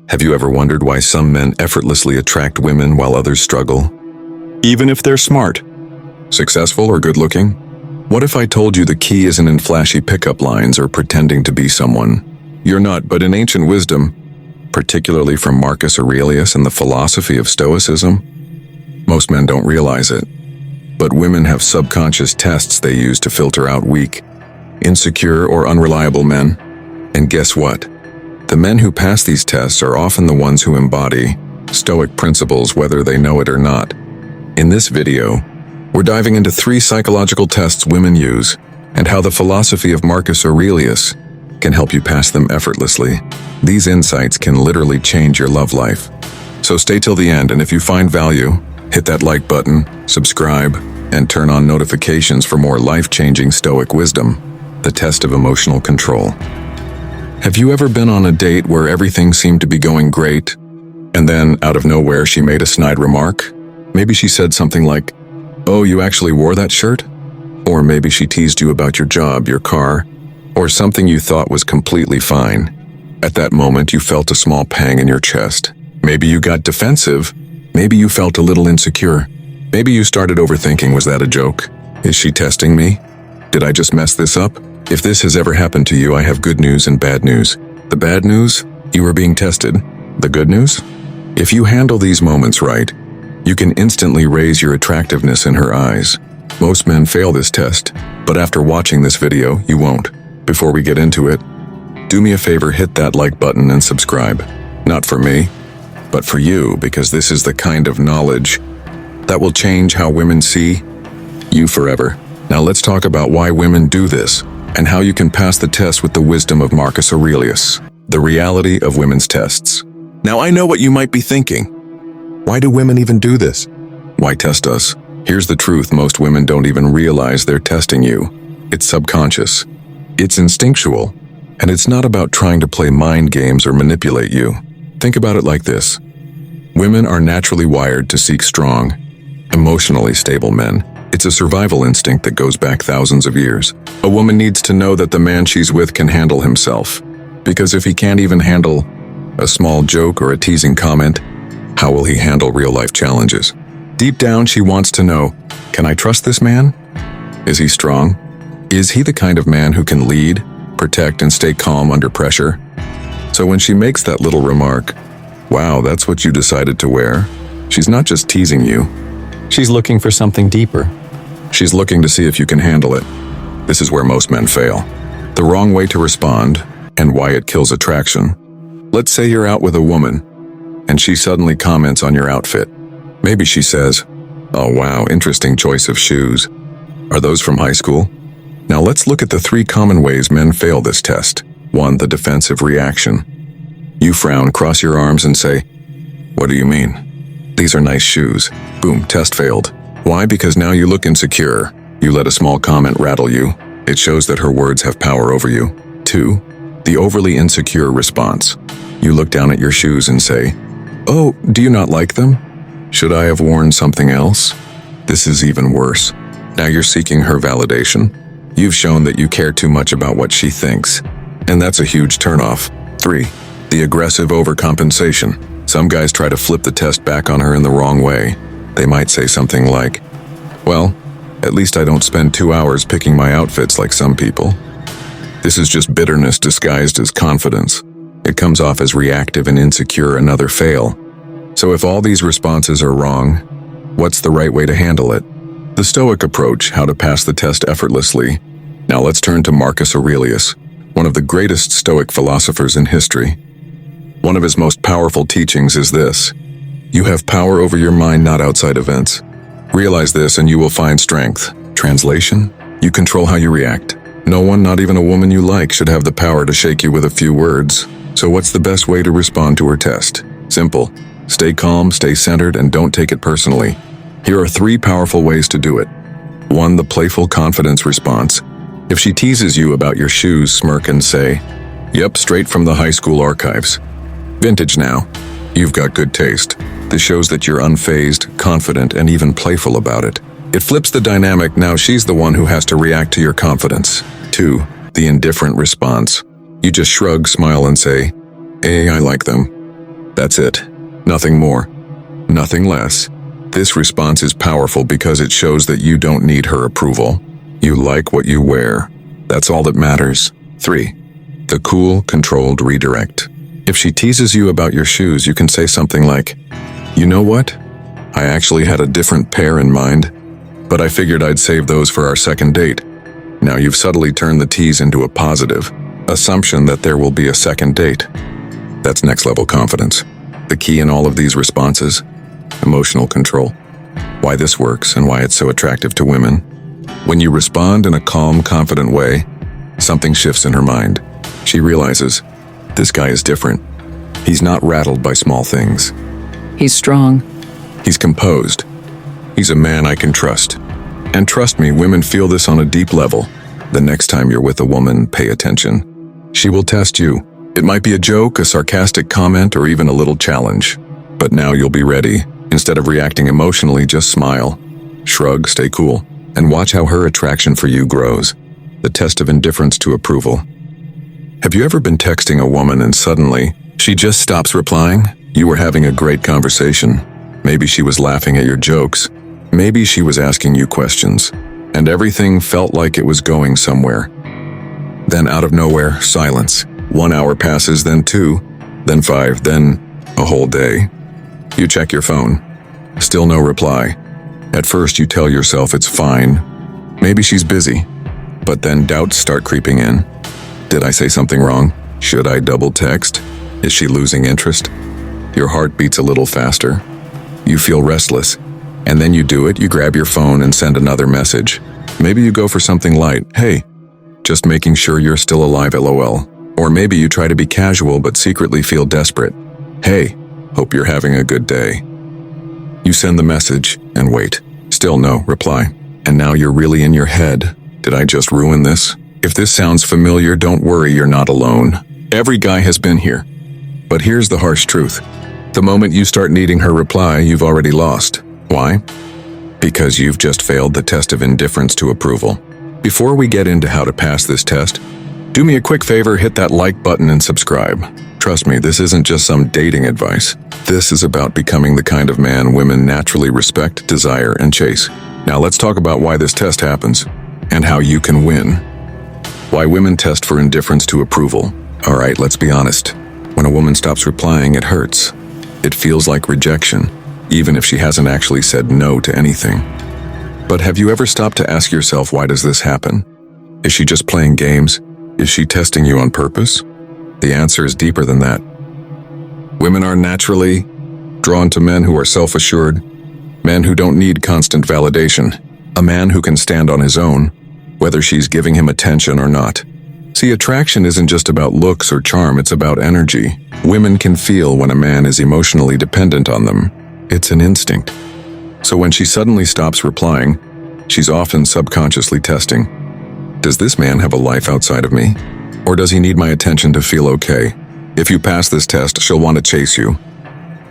Have you ever wondered why some men effortlessly attract women while others struggle? Even if they're smart, successful, or good-looking? What if I told you the key isn't in flashy pickup lines or pretending to be someone you're not, but in ancient wisdom, particularly from Marcus Aurelius and the philosophy of Stoicism? Most men don't realize it, but women have subconscious tests they use to filter out weak, insecure, or unreliable men. And guess what? The men who pass these tests are often the ones who embody Stoic principles whether they know it or not. In this video, we're diving into 3 psychological tests women use and how the philosophy of Marcus Aurelius can help you pass them effortlessly. These insights can literally change your love life. So stay till the end, and if you find value, hit that like button, subscribe, and turn on notifications for more life-changing Stoic wisdom. The test of emotional control. Have you ever been on a date where everything seemed to be going great, and then, out of nowhere, she made a snide remark? Maybe she said something like, "Oh, you actually wore that shirt?" Or maybe she teased you about your job, your car, or something you thought was completely fine. At that moment, you felt a small pang in your chest. Maybe you got defensive. Maybe you felt a little insecure. Maybe you started overthinking, was that a joke? Is she testing me? Did I just mess this up? If this has ever happened to you, I have good news and bad news. The bad news? You are being tested. The good news? If you handle these moments right, you can instantly raise your attractiveness in her eyes. Most men fail this test, but after watching this video, you won't. Before we get into it, do me a favor, hit that like button and subscribe. Not for me, but for you, because this is the kind of knowledge that will change how women see you forever. Now let's talk about why women do this, and how you can pass the test with the wisdom of Marcus Aurelius. The reality of women's tests. Now I know what you might be thinking. Why do women even do this? Why test us? Here's the truth, most women don't even realize they're testing you. It's subconscious. It's instinctual. And it's not about trying to play mind games or manipulate you. Think about it like this. Women are naturally wired to seek strong, emotionally stable men. It's a survival instinct that goes back thousands of years. A woman needs to know that the man she's with can handle himself. Because if he can't even handle a small joke or a teasing comment, how will he handle real-life challenges? Deep down, she wants to know, can I trust this man? Is he strong? Is he the kind of man who can lead, protect, and stay calm under pressure? So when she makes that little remark, "Wow, that's what you decided to wear," she's not just teasing you. She's looking for something deeper. She's looking to see if you can handle it. This is where most men fail. The wrong way to respond, and why it kills attraction. Let's say you're out with a woman, and she suddenly comments on your outfit. Maybe she says, "Oh wow, interesting choice of shoes. Are those from high school?" Now let's look at the 3 common ways men fail this test. 1. The defensive reaction. You frown, cross your arms, and say, "What do you mean? These are nice shoes." Boom, test failed. Why? Because now you look insecure. You let a small comment rattle you. It shows that her words have power over you. 2. The overly insecure response. You look down at your shoes and say, "Oh, do you not like them? Should I have worn something else?" This is even worse. Now you're seeking her validation. You've shown that you care too much about what she thinks. And that's a huge turnoff. 3. The aggressive overcompensation. Some guys try to flip the test back on her in the wrong way. They might say something like, "Well, at least I don't spend 2 hours picking my outfits like some people." This is just bitterness disguised as confidence. It comes off as reactive and insecure, another fail. So if all these responses are wrong, what's the right way to handle it? The Stoic approach, how to pass the test effortlessly. Now let's turn to Marcus Aurelius, one of the greatest Stoic philosophers in history. One of his most powerful teachings is this: you have power over your mind, not outside events. Realize this and you will find strength. Translation: you control how you react. No one, not even a woman you like, should have the power to shake you with a few words. So what's the best way to respond to her test? Simple. Stay calm, stay centered, and don't take it personally. Here are 3 powerful ways to do it. 1. The playful confidence response. If she teases you about your shoes, smirk and say, "Yep, straight from the high school archives. Vintage now. You've got good taste." This shows that you're unfazed, confident, and even playful about it. It flips the dynamic. Now she's the one who has to react to your confidence. 2. The indifferent response. You just shrug, smile, and say, "Hey, I like them." That's it. Nothing more. Nothing less. This response is powerful because it shows that you don't need her approval. You like what you wear. That's all that matters. 3. The cool, controlled redirect. If she teases you about your shoes, you can say something like, "You know what? I actually had a different pair in mind, but I figured I'd save those for our second date." Now you've subtly turned the tease into a positive assumption that there will be a second date. That's next level confidence. The key in all of these responses: emotional control. Why this works and why it's so attractive to women. When you respond in a calm, confident way, something shifts in her mind. She realizes, this guy is different. He's not rattled by small things. He's strong. He's composed. He's a man I can trust. And trust me, women feel this on a deep level. The next time you're with a woman, pay attention. She will test you. It might be a joke, a sarcastic comment, or even a little challenge. But now you'll be ready. Instead of reacting emotionally, just smile, shrug, stay cool, and watch how her attraction for you grows. The test of indifference to approval. Have you ever been texting a woman and suddenly she just stops replying? You were having a great conversation. Maybe she was laughing at your jokes. Maybe she was asking you questions. And everything felt like it was going somewhere. Then out of nowhere, silence. 1 hour passes, then 2, then 5, then a whole day. You check your phone. Still no reply. At first you tell yourself it's fine. Maybe she's busy. But then doubts start creeping in. Did I say something wrong? Should I double text? Is she losing interest? Your heart beats a little faster. You feel restless. And then you do it, you grab your phone and send another message. Maybe you go for something light. Hey, just making sure you're still alive, LOL. Or maybe you try to be casual but secretly feel desperate. Hey, hope you're having a good day. You send the message and wait. Still no reply. And now you're really in your head. Did I just ruin this? If this sounds familiar, don't worry, you're not alone. Every guy has been here. But here's the harsh truth. The moment you start needing her reply, you've already lost. Why? Because you've just failed the test of indifference to approval. Before we get into how to pass this test, do me a quick favor, hit that like button and subscribe. Trust me, this isn't just some dating advice. This is about becoming the kind of man women naturally respect, desire, and chase. Now let's talk about why this test happens and how you can win. Why women test for indifference to approval. All right, let's be honest. When a woman stops replying, it hurts. It feels like rejection, even if she hasn't actually said no to anything. But have you ever stopped to ask yourself, why does this happen? Is she just playing games? Is she testing you on purpose? The answer is deeper than that. Women are naturally drawn to men who are self-assured, men who don't need constant validation, a man who can stand on his own, whether she's giving him attention or not. See, attraction isn't just about looks or charm, it's about energy. Women can feel when a man is emotionally dependent on them. It's an instinct. So when she suddenly stops replying, she's often subconsciously testing. Does this man have a life outside of me? Or does he need my attention to feel okay? If you pass this test, she'll want to chase you.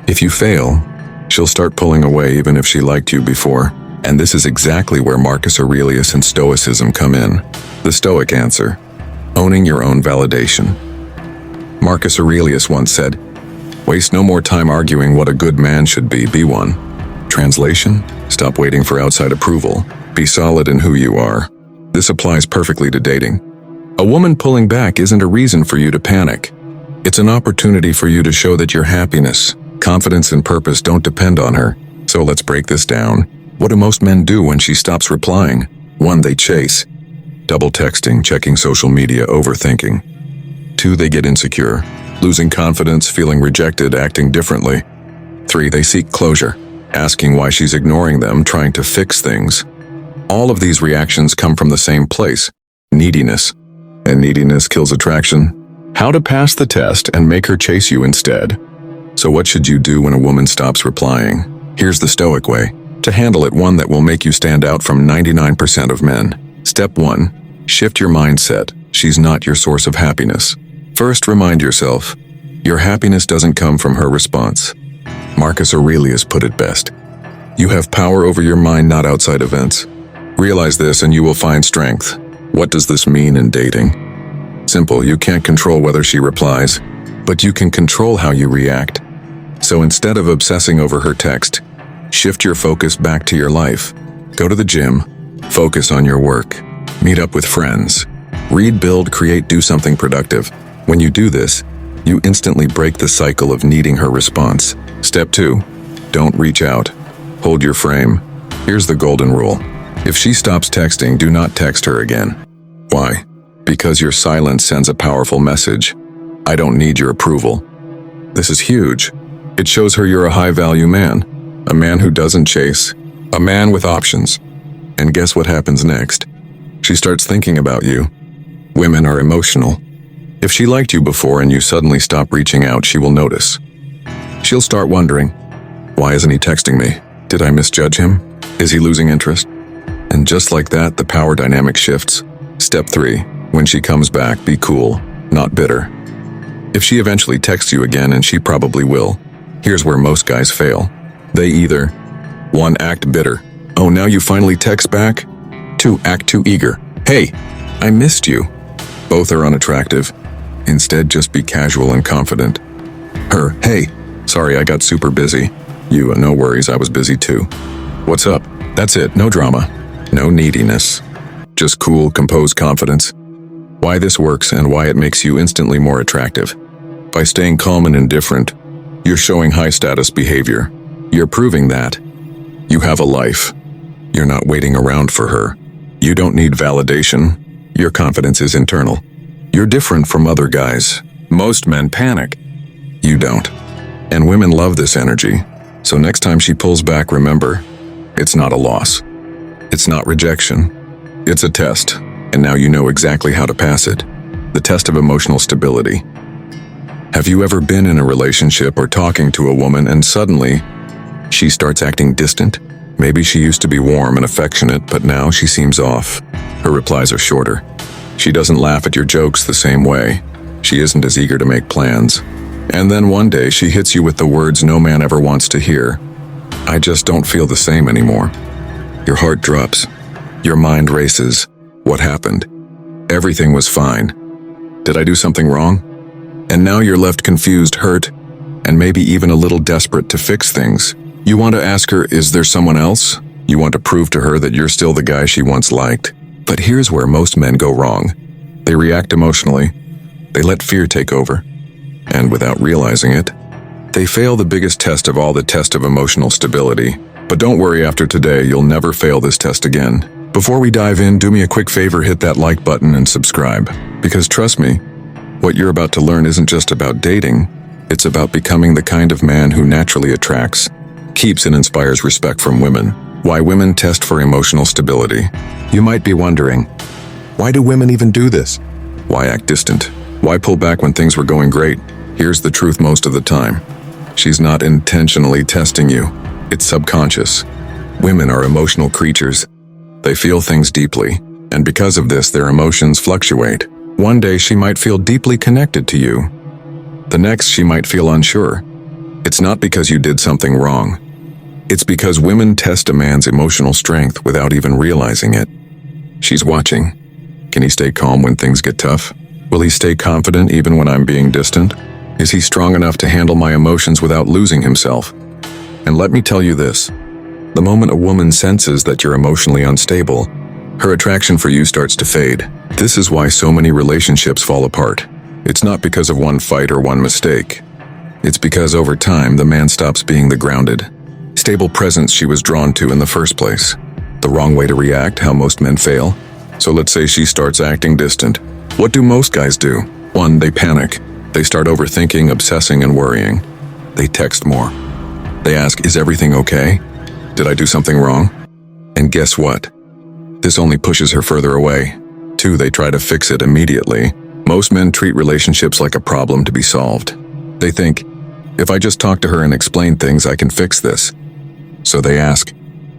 If you fail, she'll start pulling away even if she liked you before. And this is exactly where Marcus Aurelius and Stoicism come in. The Stoic answer: owning your own validation. Marcus Aurelius once said, "Waste no more time arguing what a good man should be one." Translation: stop waiting for outside approval. Be solid in who you are. This applies perfectly to dating. A woman pulling back isn't a reason for you to panic. It's an opportunity for you to show that your happiness, confidence, and purpose don't depend on her. So let's break this down. What do most men do when she stops replying? 1. They chase. Double texting, checking social media, overthinking. 2. They get insecure, losing confidence, feeling rejected, acting differently. 3. They seek closure, asking why she's ignoring them, trying to fix things. All of these reactions come from the same place: neediness. And neediness kills attraction. How to pass the test and make her chase you instead. So what should you do when a woman stops replying? Here's the Stoic way to handle it, one that will make you stand out from 99% of men. Step 1. Shift your mindset. She's not your source of happiness. First, remind yourself, your happiness doesn't come from her response. Marcus Aurelius put it best. You have power over your mind, not outside events. Realize this and you will find strength. What does this mean in dating? Simple, you can't control whether she replies, but you can control how you react. So instead of obsessing over her text, shift your focus back to your life. Go to the gym, focus on your work, meet up with friends, read, build, create, do something productive. When you do this, you instantly break the cycle of needing her response. Step 2, don't reach out. Hold your frame. Here's the golden rule. If she stops texting, do not text her again. Why? Because your silence sends a powerful message. I don't need your approval. This is huge. It shows her you're a high-value man, a man who doesn't chase, a man with options. And guess what happens next? She starts thinking about you. Women are emotional. If she liked you before and you suddenly stop reaching out, she will notice. She'll start wondering, why isn't he texting me? Did I misjudge him? Is he losing interest? And just like that, the power dynamic shifts. Step 3, when she comes back, be cool, not bitter. If she eventually texts you again, and she probably will, here's where most guys fail. They either 1. Act bitter. Oh, now you finally text back? 2. Act too eager. Hey, I missed you. Both are unattractive. Instead, just be casual and confident. Her, hey, sorry I got super busy. You, no worries, I was busy too. What's up? That's it, no drama. No neediness. Just cool, composed confidence. Why this works and why it makes you instantly more attractive. By staying calm and indifferent, you're showing high-status behavior. You're proving that you have a life. You're not waiting around for her. You don't need validation. Your confidence is internal. You're different from other guys. Most men panic. You don't. And women love this energy. So next time she pulls back, remember, it's not a loss. It's not rejection. It's a test. And now you know exactly how to pass it. The test of emotional stability. Have you ever been in a relationship or talking to a woman and suddenly she starts acting distant? Maybe she used to be warm and affectionate, but now she seems off. Her replies are shorter. She doesn't laugh at your jokes the same way. She isn't as eager to make plans. And then one day she hits you with the words no man ever wants to hear. I just don't feel the same anymore. Your heart drops. Your mind races. What happened? Everything was fine. Did I do something wrong? And now you're left confused, hurt, and maybe even a little desperate to fix things. You want to ask her, is there someone else? You want to prove to her that you're still the guy she once liked. But here's where most men go wrong. They react emotionally. They let fear take over. And without realizing it, they fail the biggest test of all, the test of emotional stability. But don't worry, after today, you'll never fail this test again. Before we dive in, do me a quick favor, hit that like button and subscribe. Because trust me, what you're about to learn isn't just about dating, it's about becoming the kind of man who naturally attracts, keeps and inspires respect from women. Why women test for emotional stability. You might be wondering, why do women even do this? Why act distant? Why pull back when things were going great? Here's the truth most of the time. She's not intentionally testing you. It's subconscious. Women are emotional creatures. They feel things deeply, and because of this, their emotions fluctuate. One day she might feel deeply connected to you. The next she might feel unsure. It's not because you did something wrong. It's because women test a man's emotional strength without even realizing it. She's watching. Can he stay calm when things get tough? Will he stay confident even when I'm being distant? Is he strong enough to handle my emotions without losing himself? And let me tell you this. The moment a woman senses that you're emotionally unstable, her attraction for you starts to fade. This is why so many relationships fall apart. It's not because of one fight or one mistake. It's because over time, the man stops being the grounded, stable presence she was drawn to in the first place. The wrong way to react, how most men fail. So let's say she starts acting distant. What do most guys do? 1, they panic. They start overthinking, obsessing, and worrying. They text more. They ask, is everything okay? Did I do something wrong? And guess what? This only pushes her further away. 2, they try to fix it immediately. Most men treat relationships like a problem to be solved. They think, if I just talk to her and explain things, I can fix this. So they ask,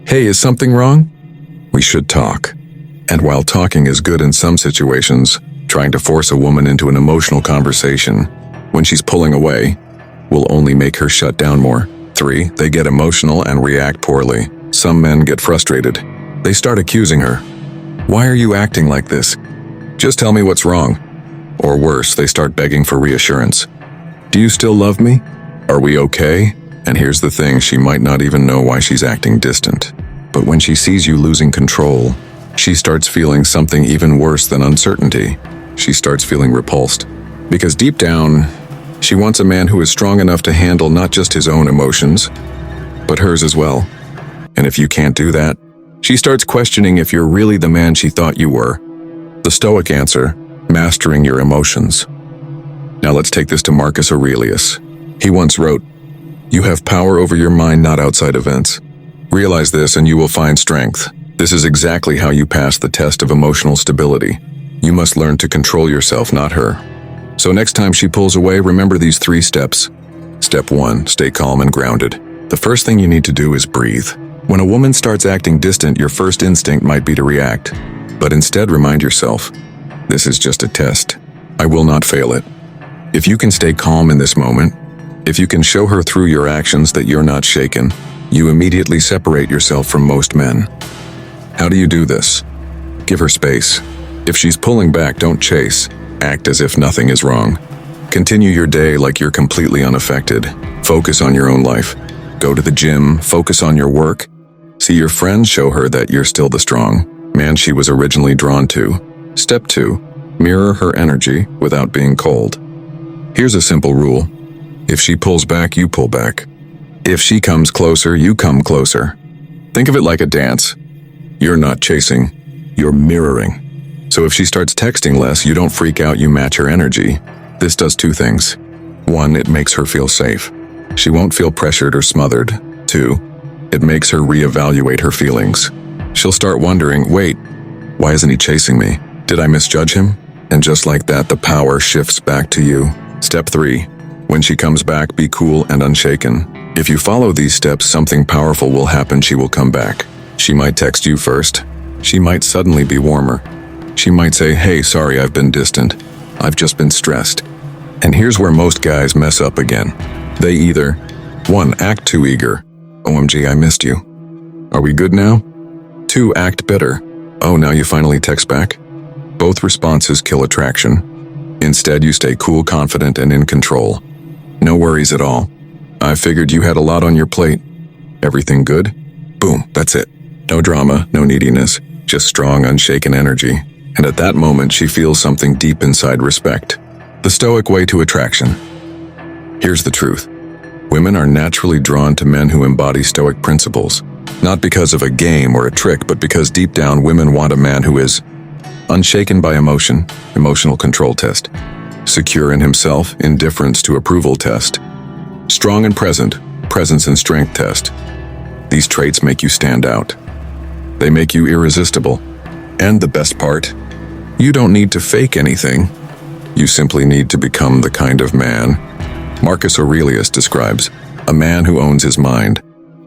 hey, is something wrong? We should talk. And while talking is good in some situations, trying to force a woman into an emotional conversation when she's pulling away will only make her shut down more. 3, they get emotional and react poorly. Some men get frustrated. They start accusing her. Why are you acting like this? Just tell me what's wrong. Or worse, they start begging for reassurance. Do you still love me? Are we okay? And here's the thing, she might not even know why she's acting distant. But when she sees you losing control, she starts feeling something even worse than uncertainty. She starts feeling repulsed. Because deep down, she wants a man who is strong enough to handle not just his own emotions, but hers as well. And if you can't do that, she starts questioning if you're really the man she thought you were. The Stoic answer: mastering your emotions. Now let's take this to Marcus Aurelius. He once wrote, "You have power over your mind, not outside events. Realize this and you will find strength." This is exactly how you pass the test of emotional stability. You must learn to control yourself, not her. So next time she pulls away, remember these 3 steps. Step 1, stay calm and grounded. The first thing you need to do is breathe. When a woman starts acting distant, your first instinct might be to react. But instead remind yourself, this is just a test. I will not fail it. If you can stay calm in this moment, if you can show her through your actions that you're not shaken, you immediately separate yourself from most men. How do you do this? Give her space. If she's pulling back, don't chase. Act as if nothing is wrong. Continue your day like you're completely unaffected. Focus on your own life. Go to the gym, focus on your work. See your friends, show her that you're still the strong man she was originally drawn to. Step 2, mirror her energy without being cold. Here's a simple rule. If she pulls back, you pull back. If she comes closer, you come closer. Think of it like a dance. You're not chasing, you're mirroring. So if she starts texting less, you don't freak out, you match her energy. This does 2 things. 1, it makes her feel safe. She won't feel pressured or smothered. 2, it makes her reevaluate her feelings. She'll start wondering, wait, why isn't he chasing me? Did I misjudge him? And just like that, the power shifts back to you. Step 3, when she comes back, be cool and unshaken. If you follow these steps, something powerful will happen. She will come back. She might text you first. She might suddenly be warmer. She might say, hey, sorry, I've been distant. I've just been stressed. And here's where most guys mess up again. They either, 1, act too eager. OMG, I missed you. Are we good now? 2, act bitter. Oh, now you finally text back? Both responses kill attraction. Instead, you stay cool, confident, and in control. No worries at all. I figured you had a lot on your plate. Everything good? Boom, that's it. No drama, no neediness, just strong, unshaken energy. And at that moment, she feels something deep inside: respect. The Stoic way to attraction. Here's the truth. Women are naturally drawn to men who embody Stoic principles. Not because of a game or a trick, but because deep down, women want a man who is unshaken by emotion, emotional control test. Secure in himself, indifference to approval test. Strong and present, presence and strength test. These traits make you stand out. They make you irresistible. And the best part, you don't need to fake anything. You simply need to become the kind of man Marcus Aurelius describes: a man who owns his mind,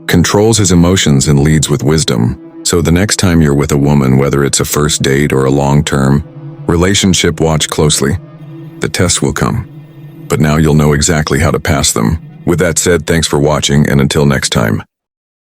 controls his emotions, and leads with wisdom. So the next time you're with a woman, whether it's a first date or a long-term relationship, watch closely. The test will come, but now you'll know exactly how to pass them. With that said, thanks for watching, and until next time.